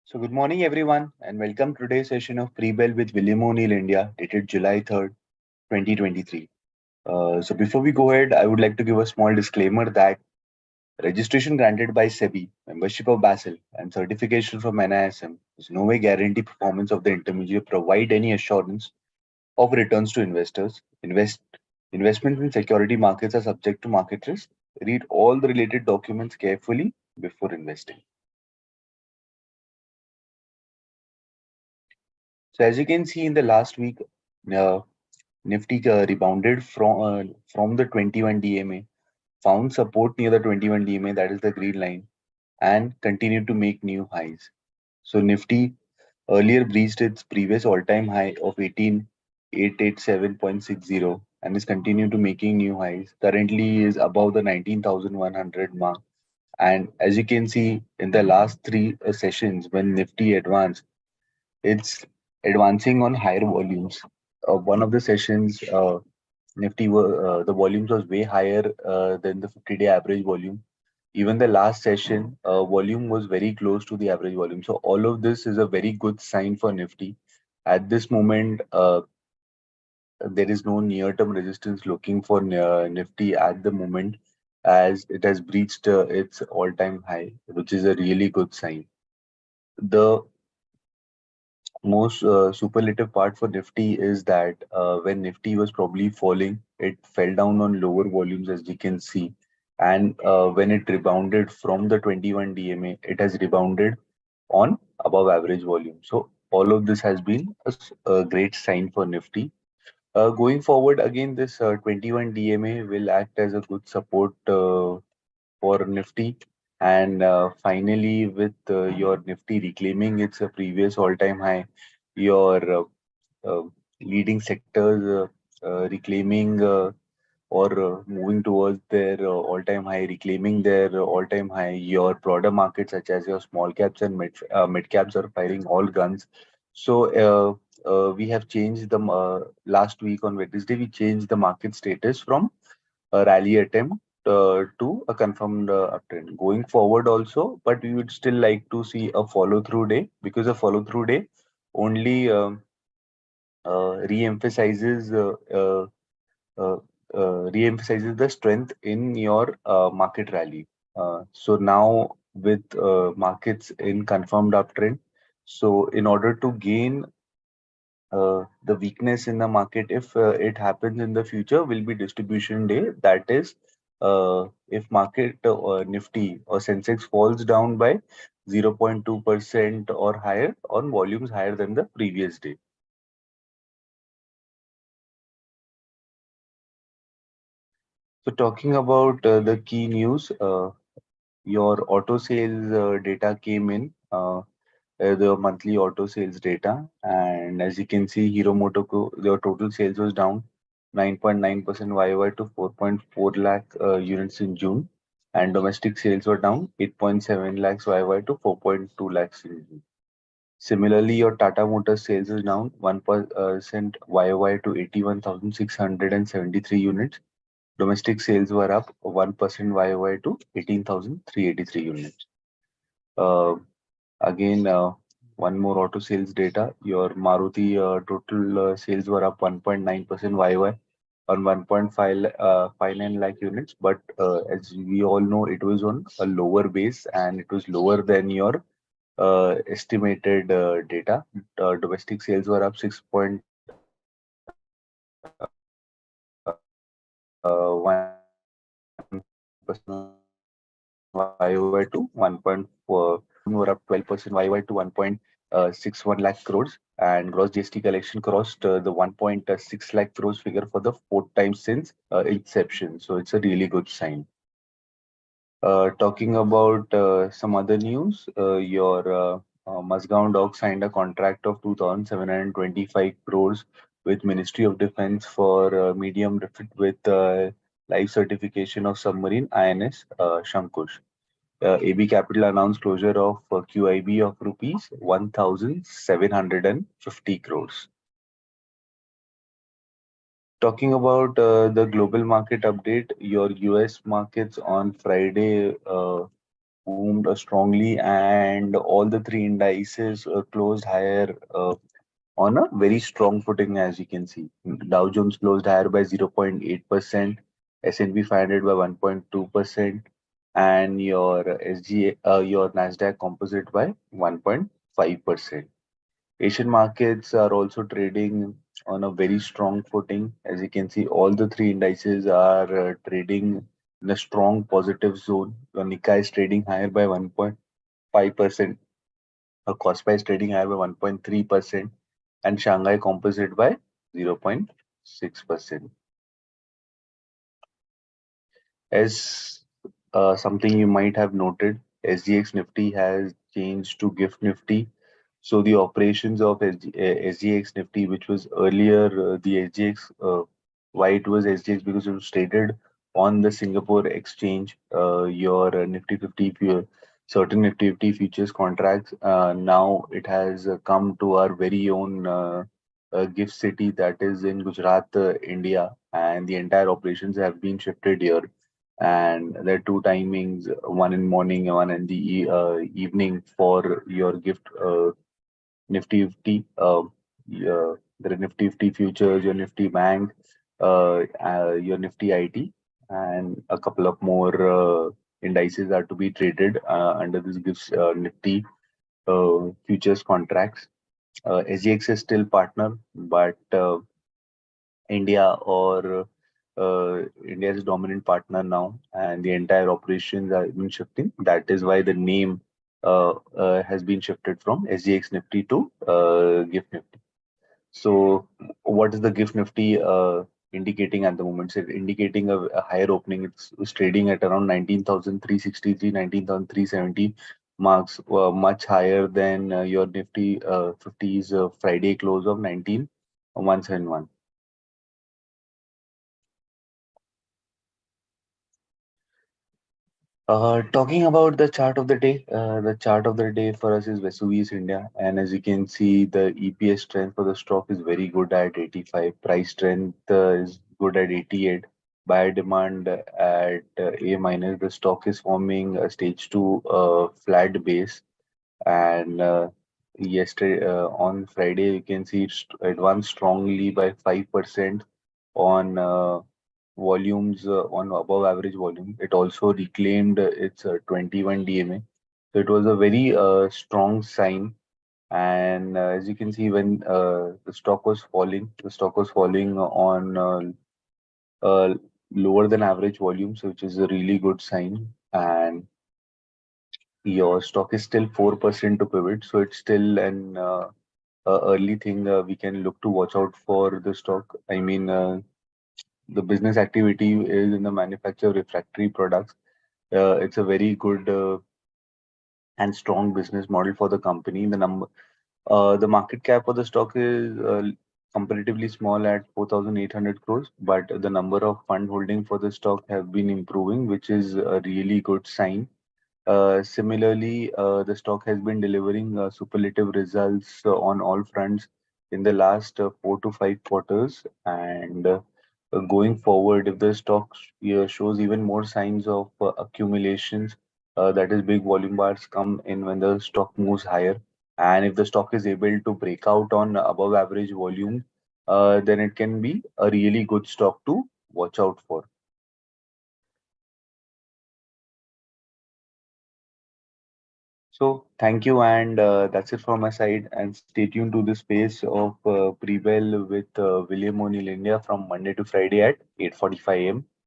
So, good morning, everyone, and welcome to today's session of Pre-Bell with William O'Neill India, dated July 3rd, 2023. Before we go ahead, I would like to give a small disclaimer that registration granted by SEBI, membership of Basel, and certification from NISM is no way guarantee performance of the intermediary, provide any assurance of returns to investors. Investments in security markets are subject to market risk. Read all the related documents carefully before investing. So, as you can see in the last week, uh, Nifty rebounded from the 21 DMA, found support near the 21 DMA, that is the green line, and continued to make new highs. So Nifty earlier breached its previous all-time high of 18,887.60 and is continuing to making new highs. Currently is above the 19,100 mark. And as you can see in the last three sessions, when Nifty advanced, it's advancing on higher volumes. One of the sessions, the volumes was way higher than the 50-day average volume. Even the last session, volume was very close to the average volume. So all of this is a very good sign for Nifty. At this moment, there is no near-term resistance looking for Nifty at the moment, as it has breached its all-time high, which is a really good sign. The most superlative part for Nifty is that when Nifty was probably falling, it fell down on lower volumes, as we can see. And when it rebounded from the 21 DMA, it has rebounded on above average volume. So all of this has been a great sign for Nifty. Going forward, again, this 21 DMA will act as a good support for Nifty. And finally, with your Nifty reclaiming its previous all-time high, your uh, leading sectors reclaiming or moving towards their all-time high, reclaiming their all-time high. Your broader markets, such as your small caps and mid caps, are firing all guns. So we have changed the last week on Wednesday. We changed the market status from a rally attempt to a confirmed uptrend going forward also, but we would still like to see a follow-through day, because a follow-through day only re-emphasizes uh, re-emphasizes the strength in your market rally. So now with markets in confirmed uptrend, so in order to gain the weakness in the market, if it happens in the future, will be distribution day. That is, if market Nifty or Sensex falls down by 0.2% or higher on volumes higher than the previous day. So talking about the key news, your auto sales data came in, the monthly auto sales data, and as you can see, Hero MotoCo, their total sales was down 9.9% YY to 4.4 lakh units in June, and domestic sales were down 8.7 lakhs YY to 4.2 lakhs in June. Similarly, your Tata Motors sales is down 1% YY to 81,673 units. Domestic sales were up 1% YOY to 18,383 units. Uh, Again, one more auto sales data. Your Maruti total sales were up 1.9% YOY on 1.59 lakh units. But as we all know, it was on a lower base and it was lower than your estimated data. Domestic sales were up 6.1% YOY to 1.4. Were up 12% YOY to 1.61 lakh crores, and gross GST collection crossed the 1.6 lakh crores figure for the fourth time since inception. So it's a really good sign. Talking about some other news, your Mazgaon Dock signed a contract of 2,725 crores with Ministry of Defense for medium refit with live certification of submarine INS Shankush. AB Capital announced closure of QIB of rupees 1,750 crores. Talking about the global market update, your US markets on Friday boomed strongly, and all the three indices closed higher on a very strong footing, as you can see. Dow Jones closed higher by 0.8%, S&P 500 by 1.2%, and your Nasdaq Composite by 1.5%. Asian markets are also trading on a very strong footing. As you can see, all the three indices are trading in a strong positive zone. The Nikkei is trading higher by 1.5%. Kospi is trading higher by 1.3%, and Shanghai Composite by 0.6%. As something you might have noted, SGX Nifty has changed to Gift Nifty. So the operations of SGX Nifty, which was earlier the SGX, why it was SGX, because it was traded on the Singapore exchange. Your Nifty 50, certain Nifty 50 futures contracts. Now it has come to our very own gift city, that is in Gujarat, India, and the entire operations have been shifted here. And there are two timings, one in morning and one in the evening for your gift Nifty 50, there are Nifty 50 futures, your Nifty Bank, your Nifty IT, and a couple of more indices are to be traded under this gives Nifty futures contracts. SGX is still partner, but India is dominant partner now, and the entire operations are been shifting. That is why the name has been shifted from SGX Nifty to GIFT Nifty. So, what is the GIFT Nifty indicating at the moment? It's indicating a higher opening. It's trading at around 19,363, 19,370 marks, much higher than your Nifty 50's Friday close of 19,171. Talking about the chart of the day for us is Vesuvius India, and as you can see, the EPS strength for the stock is very good at 85. Price strength is good at 88. Buyer demand at A minus. The stock is forming a stage two flat base, and yesterday on Friday, you can see it advanced strongly by 5% on volumes on above average volume. It also reclaimed its 21 DMA. So it was a very strong sign. And as you can see, when the stock was falling on lower than average volumes, which is a really good sign. And your stock is still 4% to pivot, so it's still an early thing we can look to watch out for the stock. I mean, the business activity is in the manufacture of refractory products. It's a very good and strong business model for the company. The market cap for the stock is comparatively small at 4,800 crores, but the number of fund holding for the stock have been improving, which is a really good sign. Similarly, the stock has been delivering superlative results on all fronts in the last 4 to 5 quarters. And going forward, if the stock shows even more signs of accumulations, that is, big volume bars come in when the stock moves higher. And if the stock is able to break out on above average volume, then it can be a really good stock to watch out for. So thank you, and that's it from my side. And stay tuned to the space of Prebell with William O'Neill India from Monday to Friday at 8:45 a.m.